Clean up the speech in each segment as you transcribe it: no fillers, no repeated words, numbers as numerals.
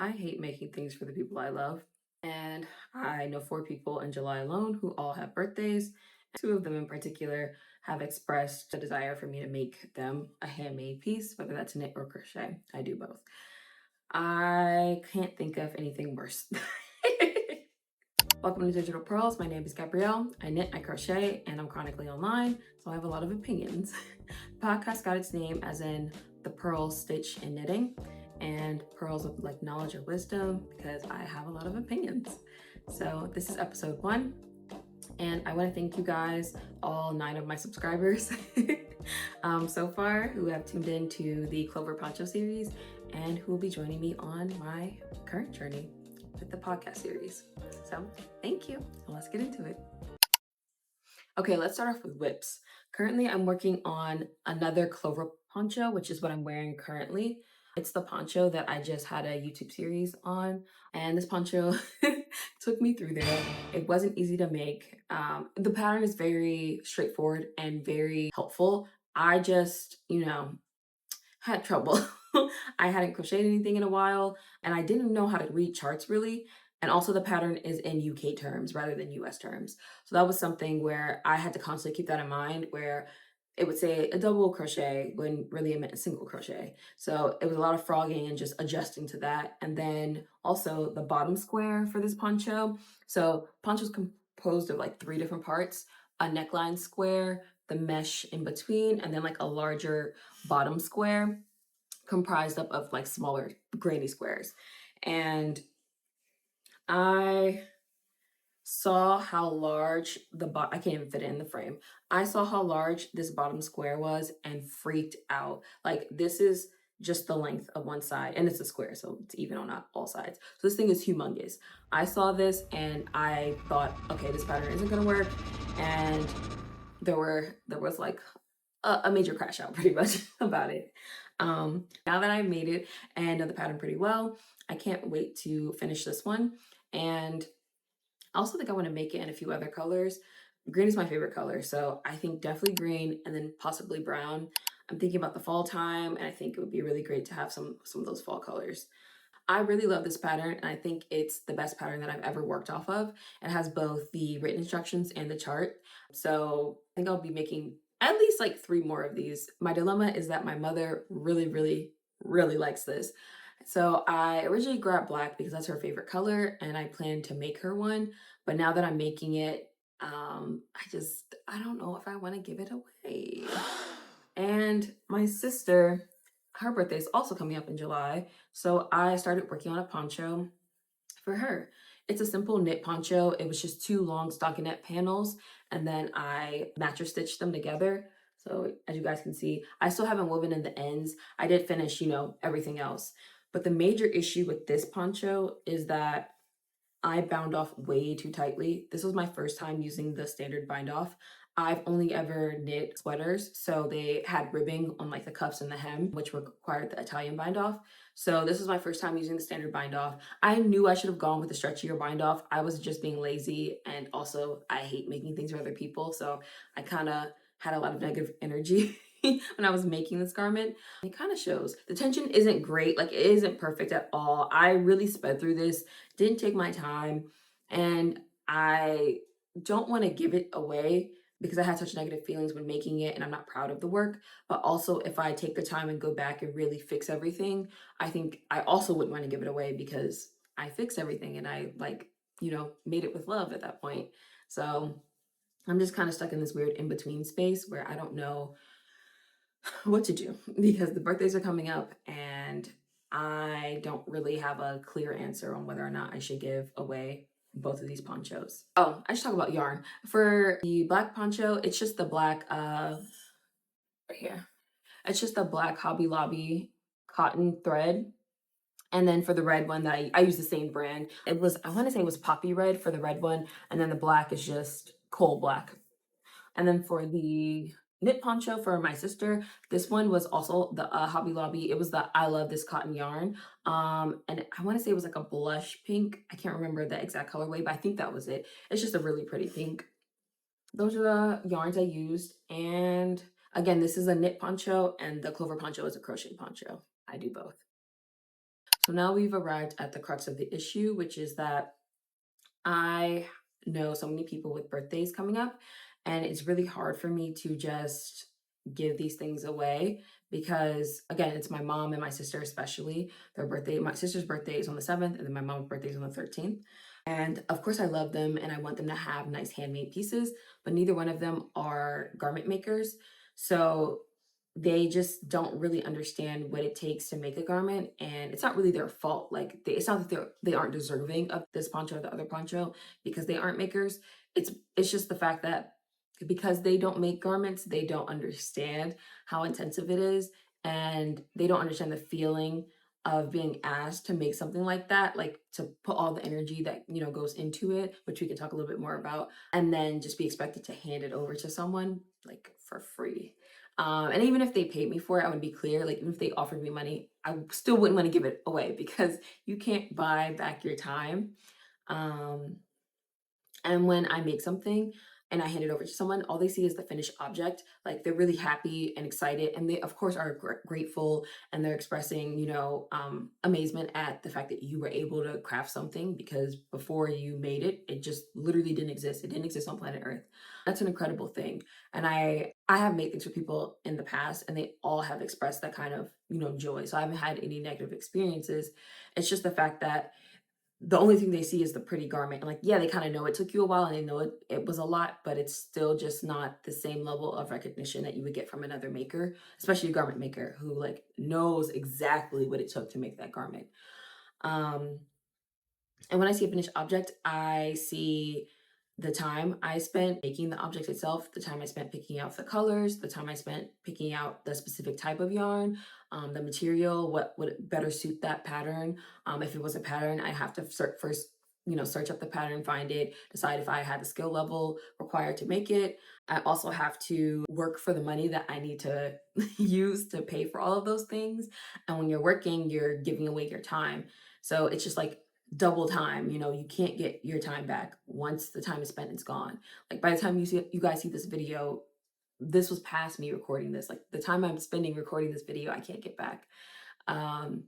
I hate making things for the people I love. And I know 4 people in July alone who all have birthdays. 2 of them in particular have expressed a desire for me to make them a handmade piece, whether that's knit or crochet. I do both. I can't think of anything worse. Welcome to Digital Purls. My name is Gabrielle. I knit, I crochet, and I'm chronically online, so I have a lot of opinions. The podcast got its name as in the pearl stitch in knitting, and pearls of like knowledge or wisdom because I have a lot of opinions. So this is episode 1, and I want to thank you guys, all 9 of my subscribers so far, who have tuned in to the Clover Poncho series and who will be joining me on my current journey with the podcast series. So thank you, and let's get into it. Okay, let's start off with whips. Currently, I'm working on another clover poncho, which is what I'm wearing currently. It's the poncho that I just had a YouTube series on, and this poncho took me through there. It wasn't easy to make. The pattern is very straightforward and very helpful. I just, had trouble. I hadn't crocheted anything in a while, and I didn't know how to read charts really. And also, the pattern is in UK terms rather than US terms. So that was something where I had to constantly keep that in mind, where it would say a double crochet when really it meant a single crochet. So it was a lot of frogging and just adjusting to that. And then also the bottom square for this poncho. So poncho is composed of like 3 different parts: a neckline square, the mesh in between, and then like a larger bottom square comprised up of like smaller granny squares. And I saw how large I can't even fit it in the frame. I saw how large this bottom square was and freaked out. Like, this is just the length of one side, and it's a square, so it's even on all sides. So this thing is humongous. I saw this and I thought, okay, this pattern isn't gonna work. And there was like a major crash out pretty much about it. Now that I made it and know the pattern pretty well, I can't wait to finish this one. And I also think I want to make it in a few other colors. Green is my favorite color, so I think definitely green and then possibly brown. I'm thinking about the fall time, and I think it would be really great to have some of those fall colors. I really love this pattern, and I think it's the best pattern that I've ever worked off of. It has both the written instructions and the chart. So I think I'll be making at least like 3 more of these. My dilemma is that my mother really, really, really likes this. So I originally grabbed black because that's her favorite color, and I planned to make her one. But now that I'm making it, I don't know if I want to give it away. And my sister, her birthday is also coming up in July. So I started working on a poncho for her. It's a simple knit poncho. It was just 2 long stockinette panels, and then I matcher stitched them together. So as you guys can see, I still haven't woven in the ends. I did finish, everything else. But the major issue with this poncho is that I bound off way too tightly. This was my first time using the standard bind off. I've only ever knit sweaters, so they had ribbing on like the cuffs and the hem, which required the Italian bind off. So this was my first time using the standard bind off. I knew I should have gone with the stretchier bind off. I was just being lazy, and also I hate making things for other people, so I kind of had a lot of negative energy when I was making this garment. It kind of shows. The tension isn't great, like it isn't perfect at all. I really sped through this, didn't take my time, and I don't want to give it away because I had such negative feelings when making it and I'm not proud of the work. But also, if I take the time and go back and really fix everything, I think I also wouldn't want to give it away because I fixed everything and I made it with love at that point. So I'm just kind of stuck in this weird in between space where I don't know what to do because the birthdays are coming up and I don't really have a clear answer on whether or not I should give away both of these ponchos. Oh, I should talk about yarn. For the black poncho, it's just the black right here. It's just the black Hobby Lobby cotton thread. And then for the red one that I use the same brand. I want to say it was Poppy Red for the red one, and then the black is just coal black. And then for the knit poncho for my sister, this one was also the Hobby Lobby. It was the I Love This Cotton yarn. And I want to say it was like a blush pink. I can't remember the exact colorway, but I think that was it. It's just a really pretty pink. Those are the yarns I used. And again, this is a knit poncho, and the clover poncho is a crochet poncho. I do both. So now we've arrived at the crux of the issue, which is that I know so many people with birthdays coming up, and it's really hard for me to just give these things away because, again, it's my mom and my sister, especially. Their birthday, my sister's birthday is on the 7th, and then my mom's birthday is on the 13th. And of course, I love them and I want them to have nice handmade pieces, but neither one of them are garment makers. So they just don't really understand what it takes to make a garment, and it's not really their fault. Like it's not that they aren't deserving of this poncho or the other poncho because they aren't makers. It's just the fact that because they don't make garments, they don't understand how intensive it is, and they don't understand the feeling of being asked to make something like that, like to put all the energy that goes into it, which we can talk a little bit more about, and then just be expected to hand it over to someone like for free. And even if they paid me for it, I would be clear. Like, even if they offered me money, I still wouldn't want to give it away because you can't buy back your time. Um, and when I make something and I hand it over to someone, all they see is the finished object. Like they're really happy and excited, and they of course are grateful, and they're expressing, amazement at the fact that you were able to craft something because before you made it, it just literally didn't exist. It didn't exist on planet Earth. That's an incredible thing, and I have made things for people in the past, and they all have expressed that kind of joy. So I haven't had any negative experiences. It's just the fact that the only thing they see is the pretty garment. And like, yeah, they kind of know it took you a while and they know it was a lot, but it's still just not the same level of recognition that you would get from another maker, especially a garment maker who like knows exactly what it took to make that garment. Um, and when I see a finished object, I see the time I spent making the object itself, the time I spent picking out the colors, the time I spent picking out the specific type of yarn, the material, what would better suit that pattern. If it was a pattern, I have to first, search up the pattern, find it, decide if I had the skill level required to make it. I also have to work for the money that I need to use to pay for all of those things. And when you're working, you're giving away your time. So it's just like double time. You can't get your time back. Once the time is spent, it's gone. Like by the time you guys see this video, this was past me recording this. Like the time I'm spending recording this video, I can't get back. um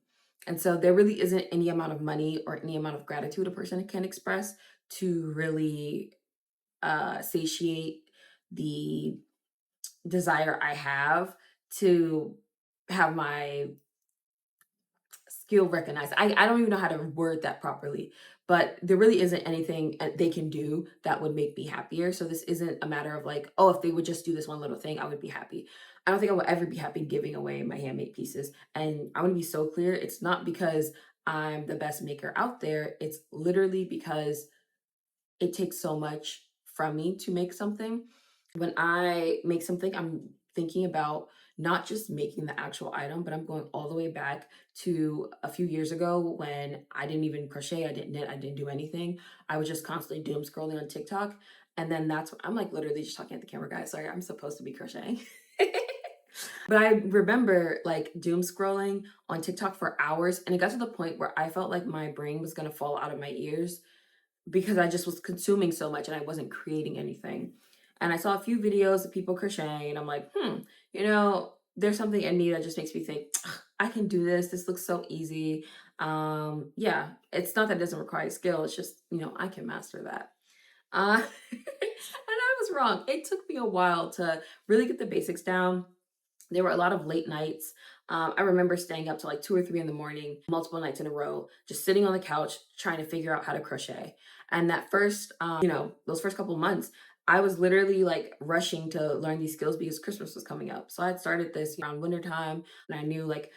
and so there really isn't any amount of money or any amount of gratitude a person can express to really satiate the desire I have to have my skill recognized. I don't even know how to word that properly, but there really isn't anything they can do that would make me happier. So this isn't a matter of like, oh, if they would just do this one little thing, I would be happy. I don't think I would ever be happy giving away my handmade pieces. And I want to be so clear, it's not because I'm the best maker out there. It's literally because it takes so much from me to make something. When I make something, I'm thinking about not just making the actual item, but I'm going all the way back to a few years ago when I didn't even crochet, I didn't knit, I didn't do anything. I was just constantly doom scrolling on TikTok. And then that's when I'm like literally just talking at the camera, guys. Sorry, I'm supposed to be crocheting. But I remember like doom scrolling on TikTok for hours, and it got to the point where I felt like my brain was gonna fall out of my ears because I just was consuming so much and I wasn't creating anything. And I saw a few videos of people crocheting, and I'm like, there's something in me that just makes me think, "Ugh, I can do this. This looks so easy." Yeah, it's not that it doesn't require skill. It's just, I can master that. And I was wrong. It took me a while to really get the basics down. There were a lot of late nights. I remember staying up to like 2 or 3 in the morning, multiple nights in a row, just sitting on the couch trying to figure out how to crochet. And that first, those first couple months, I was literally like rushing to learn these skills because Christmas was coming up. So I had started this around winter time, and I knew like,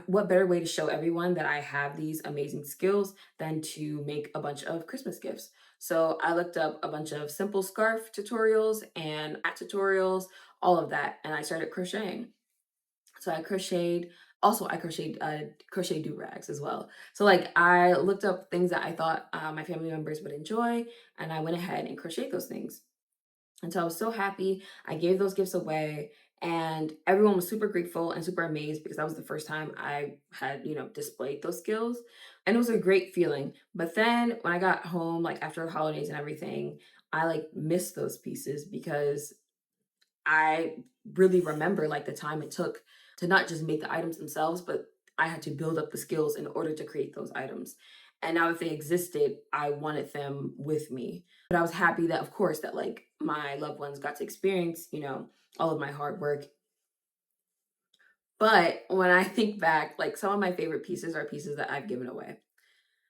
what better way to show everyone that I have these amazing skills than to make a bunch of Christmas gifts. So I looked up a bunch of simple scarf tutorials and hat tutorials, all of that, and I started crocheting. So I crocheted crochet do rags as well. So like I looked up things that I thought my family members would enjoy, and I went ahead and crocheted those things. And so I was so happy. I gave those gifts away, and everyone was super grateful and super amazed because that was the first time I had, displayed those skills. And it was a great feeling. But then when I got home, like after the holidays and everything, I like missed those pieces because I really remember like the time it took to not just make the items themselves, but I had to build up the skills in order to create those items. And now that they existed, I wanted them with me. But I was happy that, of course, that like my loved ones got to experience, all of my hard work. But when I think back, like some of my favorite pieces are pieces that I've given away.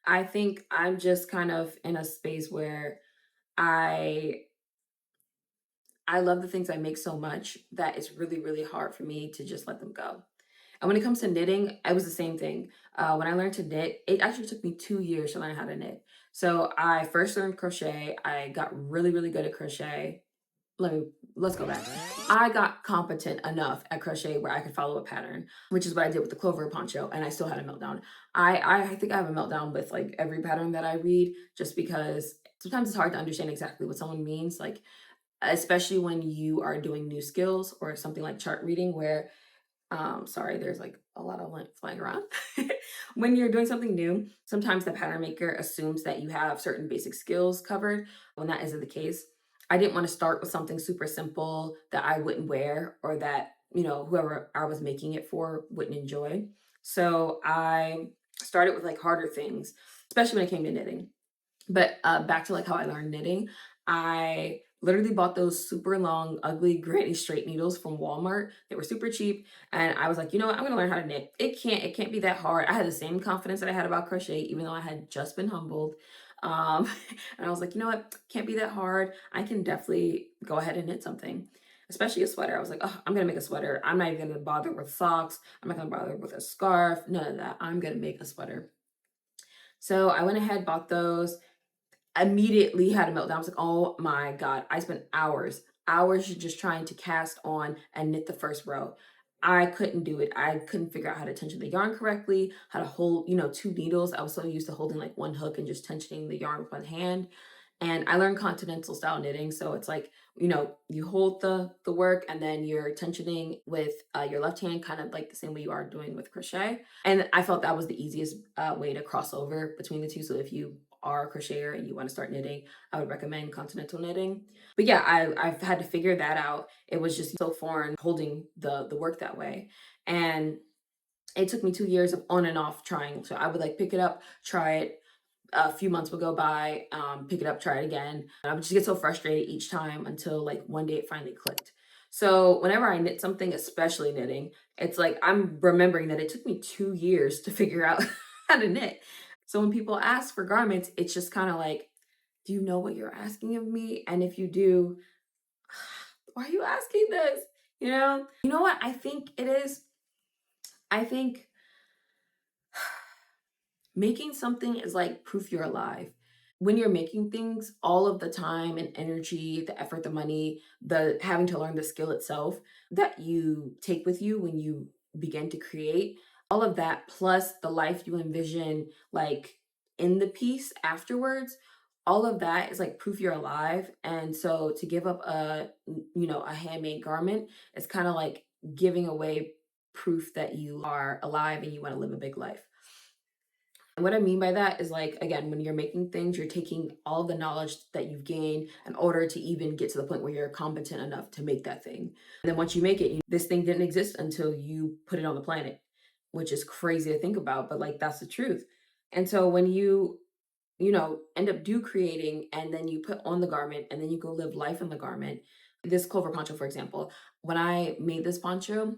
I think I'm just kind of in a space where I I love the things I make so much that it's really, really hard for me to just let them go. And when it comes to knitting, it was the same thing. When I learned to knit, it actually took me 2 years to learn how to knit. So I first learned crochet. I got really, really good at crochet. let me let's go back. I got competent enough at crochet where I could follow a pattern, which is what I did with the clover poncho, and I still had a meltdown. I think I have a meltdown with like every pattern that I read, just because sometimes it's hard to understand exactly what someone means, like especially when you are doing new skills or something like chart reading, where sorry, there's like a lot of lint flying around. When you're doing something new, sometimes the pattern maker assumes that you have certain basic skills covered when that isn't the case. I didn't want to start with something super simple that I wouldn't wear or that, whoever I was making it for wouldn't enjoy. So I started with like harder things, especially when it came to knitting. But back to like how I learned knitting, I literally bought those super long, ugly, granny straight needles from Walmart. They were super cheap, and I was like, you know what, I'm gonna learn how to knit. It can't be that hard. I had the same confidence that I had about crochet, even though I had just been humbled. Um, and I was like, you know what, can't be that hard. I can definitely go ahead and knit something. Especially a sweater. I was like, oh, I'm gonna make a sweater. I'm not even gonna bother with socks. I'm not gonna bother with a scarf. None of that. I'm gonna make a sweater. So I went ahead, bought those, immediately had a meltdown. I was like, oh my God. I spent hours just trying to cast on and knit the first row. I couldn't do it. I couldn't figure out how to tension the yarn correctly, how to hold, two needles. I was so used to holding like one hook and just tensioning the yarn with one hand. And I learned continental style knitting. So it's like, you hold the work and then you're tensioning with your left hand, kind of like the same way you are doing with crochet. And I felt that was the easiest way to cross over between the two. So if you are a crocheter and you want to start knitting, I would recommend continental knitting. But yeah, I've had to figure that out. It was just so foreign holding the work that way. And it took me 2 years of on and off trying. So I would like pick it up, try it. A few months would go by, pick it up, try it again. And I would just get so frustrated each time until like one day it finally clicked. So whenever I knit something, especially knitting, it's like I'm remembering that it took me 2 years to figure out how to knit. So when people ask for garments, it's just kind of like, do you know what you're asking of me? And if you do, why are you asking this? You know what I think it is? I think making something is like proof you're alive. When you're making things, all of the time and energy, the effort, the money, the having to learn the skill itself that you take with you when you begin to create, all of that plus the life you envision like in the piece afterwards, all of that is like proof you're alive. And so to give up a handmade garment, it's kind of like giving away proof that you are alive and you want to live a big life. And what I mean by that is like, again, when you're making things, you're taking all the knowledge that you've gained in order to even get to the point where you're competent enough to make that thing. And then once you make it, this thing didn't exist until you put it on the planet, which is crazy to think about, but like that's the truth. And so when you end up do creating and then you put on the garment and then you go live life in the garment. This clover poncho, for example, when I made this poncho,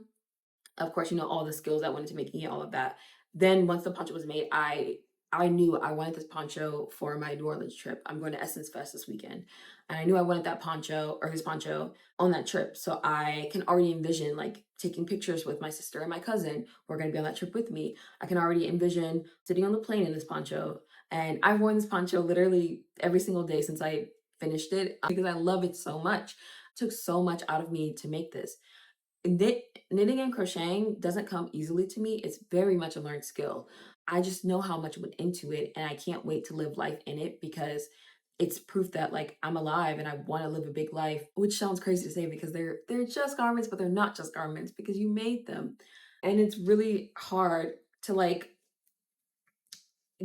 of course, all the skills that went into making it, all of that. Then once the poncho was made, I knew I wanted this poncho for my New Orleans trip. I'm going to Essence Fest this weekend. And I knew I wanted that poncho or his poncho on that trip. So I can already envision like taking pictures with my sister and my cousin who are going to be on that trip with me. I can already envision sitting on the plane in this poncho. And I've worn this poncho literally every single day since I finished it because I love it so much. It took so much out of me to make this. Knitting and crocheting doesn't come easily to me. It's very much a learned skill. I just know how much went into it and I can't wait to live life in it because it's proof that like I'm alive and I want to live a big life, which sounds crazy to say because they're just garments, but they're not just garments because you made them. And it's really hard to like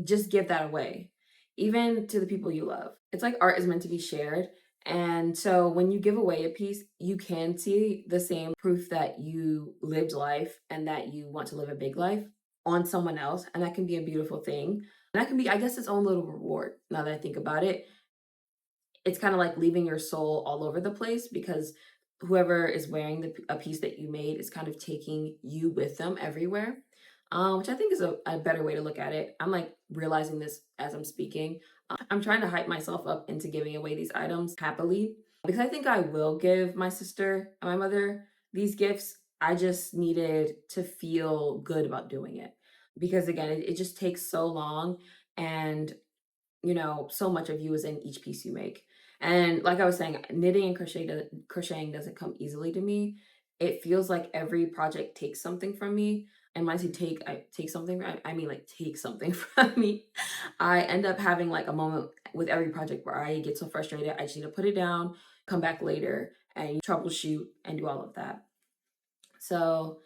just give that away, even to the people you love. It's like art is meant to be shared. And so when you give away a piece, you can see the same proof that you lived life and that you want to live a big life on someone else, and that can be a beautiful thing. And that can be, I guess, its own little reward now that I think about it. It's kind of like leaving your soul all over the place because whoever is wearing a piece that you made is kind of taking you with them everywhere, which I think is a better way to look at it. I'm like realizing this as I'm speaking. I'm trying to hype myself up into giving away these items happily because I think I will give my sister and my mother these gifts. I just needed to feel good about doing it because again, it just takes so long, and so much of you is in each piece you make. And like I was saying, knitting and crocheting doesn't come easily to me. It feels like every project takes something from me. And when I say take, I take something, I mean like take something from me. I end up having like a moment with every project where I get so frustrated, I just need to put it down, come back later and troubleshoot and do all of that. So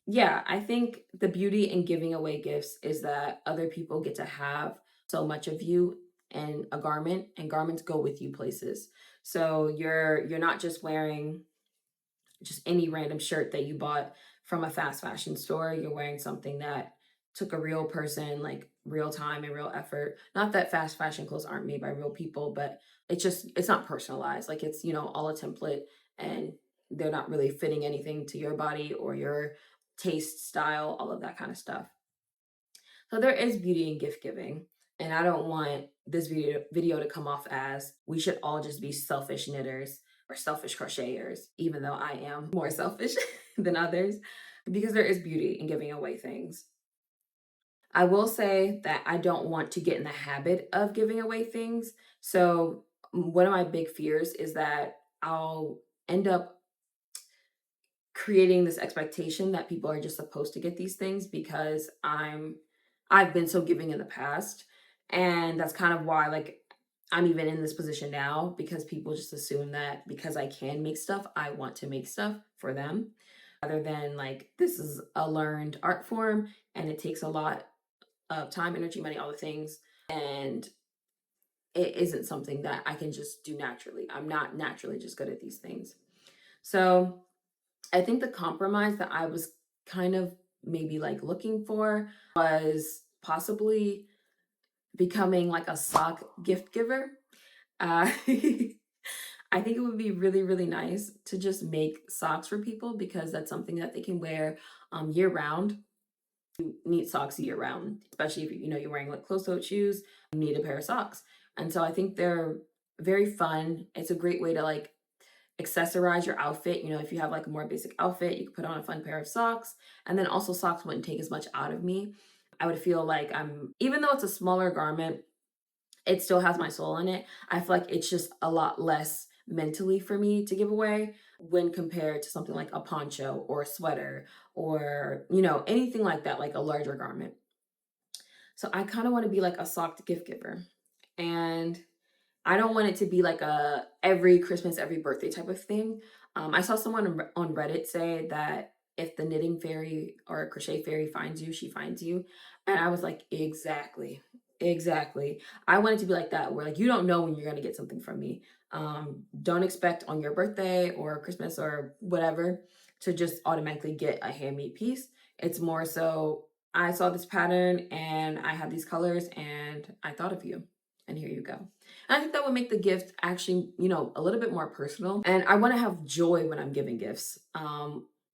yeah, I think the beauty in giving away gifts is that other people get to have so much of you in a garment, and garments go with you places. So you're not just wearing just any random shirt that you bought from a fast fashion store. You're wearing something that took a real person, like real time and real effort. Not that fast fashion clothes aren't made by real people, but it's not personalized. Like it's, all a template, and they're not really fitting anything to your body or your taste, style, all of that kind of stuff. So there is beauty in gift giving. And I don't want this video to come off as we should all just be selfish knitters or selfish crocheters, even though I am more selfish than others, because there is beauty in giving away things. I will say that I don't want to get in the habit of giving away things. So one of my big fears is that I'll end up creating this expectation that people are just supposed to get these things because I've been so giving in the past. And that's kind of why like I'm even in this position now, because people just assume that because I can make stuff, I want to make stuff for them, rather than like this is a learned art form and it takes a lot of time, energy, money, all the things. And it isn't something that I can just do naturally. I'm not naturally just good at these things. So I think the compromise that I was kind of maybe like looking for was possibly becoming like a sock gift giver. I think it would be really, really nice to just make socks for people because that's something that they can wear year round. You need socks year round, especially if you're wearing like closed-toed shoes. You need a pair of socks, and so I think they're very fun. It's a great way to like accessorize your outfit. If you have like a more basic outfit, you could put on a fun pair of socks. And then also socks wouldn't take as much out of me. I would feel like even though it's a smaller garment, it still has my soul in it. I feel like it's just a lot less mentally for me to give away when compared to something like a poncho or a sweater or, anything like that, like a larger garment. So I kind of want to be like a sock gift giver. And I don't want it to be like a every Christmas, every birthday type of thing. I saw someone on Reddit say that if the knitting fairy or crochet fairy finds you, she finds you. And I was like, exactly, exactly. I want it to be like that, where like you don't know when you're gonna get something from me. Don't expect on your birthday or Christmas or whatever to just automatically get a handmade piece. It's more so I saw this pattern and I have these colors and I thought of you, and here you go. And I think that would make the gift actually, a little bit more personal. And I want to have joy when I'm giving gifts.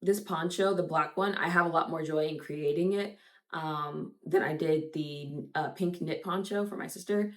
This poncho, the black one, I have a lot more joy in creating it than I did the pink knit poncho for my sister.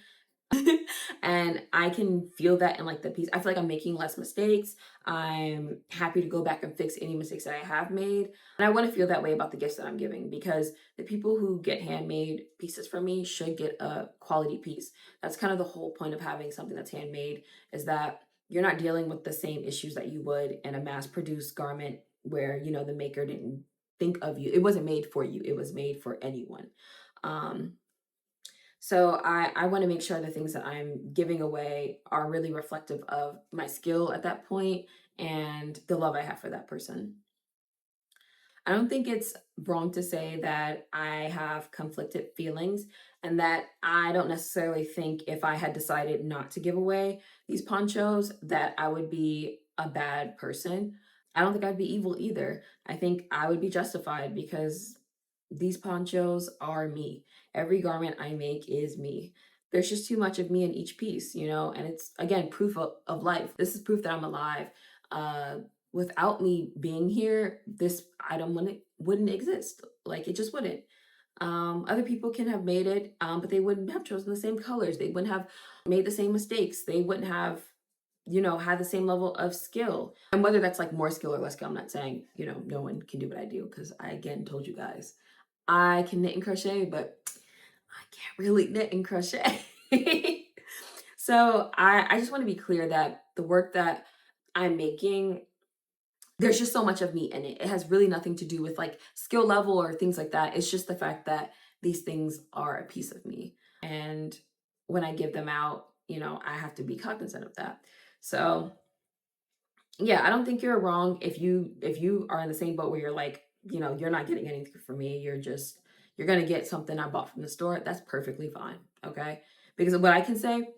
And I can feel that in like the piece. I feel like I'm making less mistakes. I'm happy to go back and fix any mistakes that I have made. And I want to feel that way about the gifts that I'm giving, because the people who get handmade pieces from me should get a quality piece. That's kind of the whole point of having something that's handmade, is that you're not dealing with the same issues that you would in a mass produced garment where, the maker didn't think of you. It wasn't made for you. It was made for anyone. So I want to make sure the things that I'm giving away are really reflective of my skill at that point and the love I have for that person. I don't think it's wrong to say that I have conflicted feelings, and that I don't necessarily think if I had decided not to give away these ponchos that I would be a bad person. I don't think I'd be evil either. I think I would be justified because these ponchos are me. Every garment I make is me. There's just too much of me in each piece, you know, and it's again proof of life. This is proof that I'm alive. Uh, Without me being here, this item wouldn't exist. Like it just wouldn't. Other people can have made it, but they wouldn't have chosen the same colors. They wouldn't have made the same mistakes. They wouldn't have, you know, had the same level of skill. And whether that's like more skill or less skill, I'm not saying, you know, no one can do what I do because I again told you guys I can knit and crochet, but I can't really knit and crochet. So I just want to be clear that the work that I'm making, there's just so much of me in it. It has really nothing to do with like skill level or things like that. It's just the fact that these things are a piece of me. And when I give them out, you know, I have to be cognizant of that. So yeah, I don't think you're wrong if you are in the same boat where you're like, you know, you're not getting anything from me. You're gonna get something I bought from the store. That's perfectly fine. Okay. Because what I can say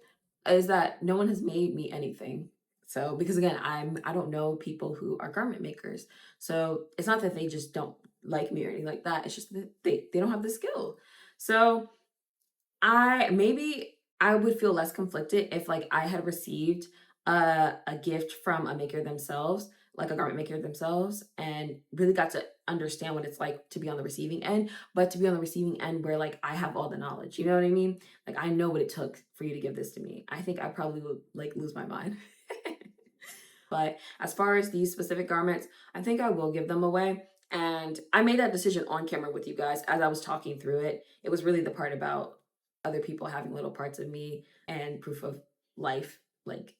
is that no one has made me anything. So because again, I don't know people who are garment makers. So it's not that they just don't like me or anything like that. It's just that they don't have the skill. So I would feel less conflicted if like I had received a gift from a maker themselves, like a garment maker themselves, and really got to understand what it's like to be on the receiving end, but to be on the receiving end where like I have all the knowledge. You know what I mean? Like I know what it took for you to give this to me. I think I probably would like lose my mind. But as far as these specific garments, I think I will give them away. And I made that decision on camera with you guys as I was talking through it. It was really the part about other people having little parts of me and proof of life, like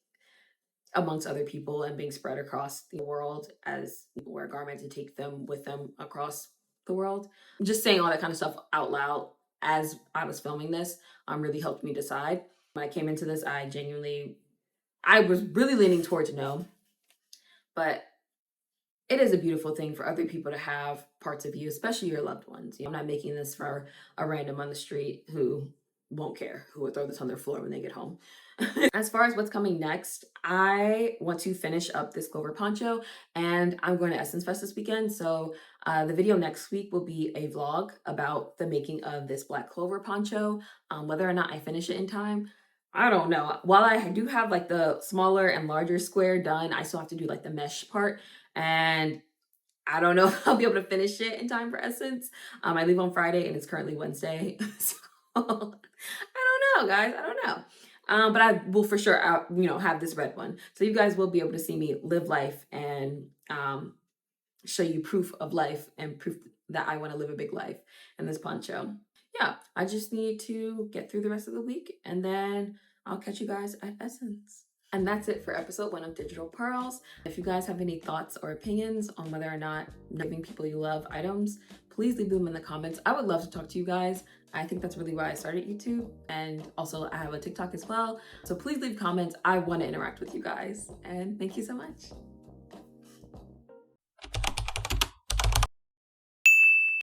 amongst other people and being spread across the world as people wear garments and take them with them across the world. Just saying all that kind of stuff out loud as I was filming this really helped me decide. When I came into this, I was really leaning towards no, but it is a beautiful thing for other people to have parts of you, especially your loved ones. You know, I'm not making this for a random on the street who won't care, who will throw this on their floor when they get home. As far as what's coming next, I want to finish up this clover poncho and I'm going to Essence Fest this weekend. So the video next week will be a vlog about the making of this black clover poncho. Whether or not I finish it in time, I don't know. While I do have like the smaller and larger square done, I still have to do like the mesh part. And I don't know if I'll be able to finish it in time for Essence. I leave on Friday and it's currently Wednesday. So I don't know, guys. I don't know. But I will for sure you know, have this red one. So you guys will be able to see me live life and show you proof of life and proof that I want to live a big life in this poncho. Yeah, I just need to get through the rest of the week and then I'll catch you guys at Essence. And that's it for episode 1 of Digital Purls. If you guys have any thoughts or opinions on whether or not giving people you love items, please leave them in the comments. I would love to talk to you guys. I think that's really why I started YouTube. And also I have a TikTok as well. So please leave comments. I want to interact with you guys. And thank you so much.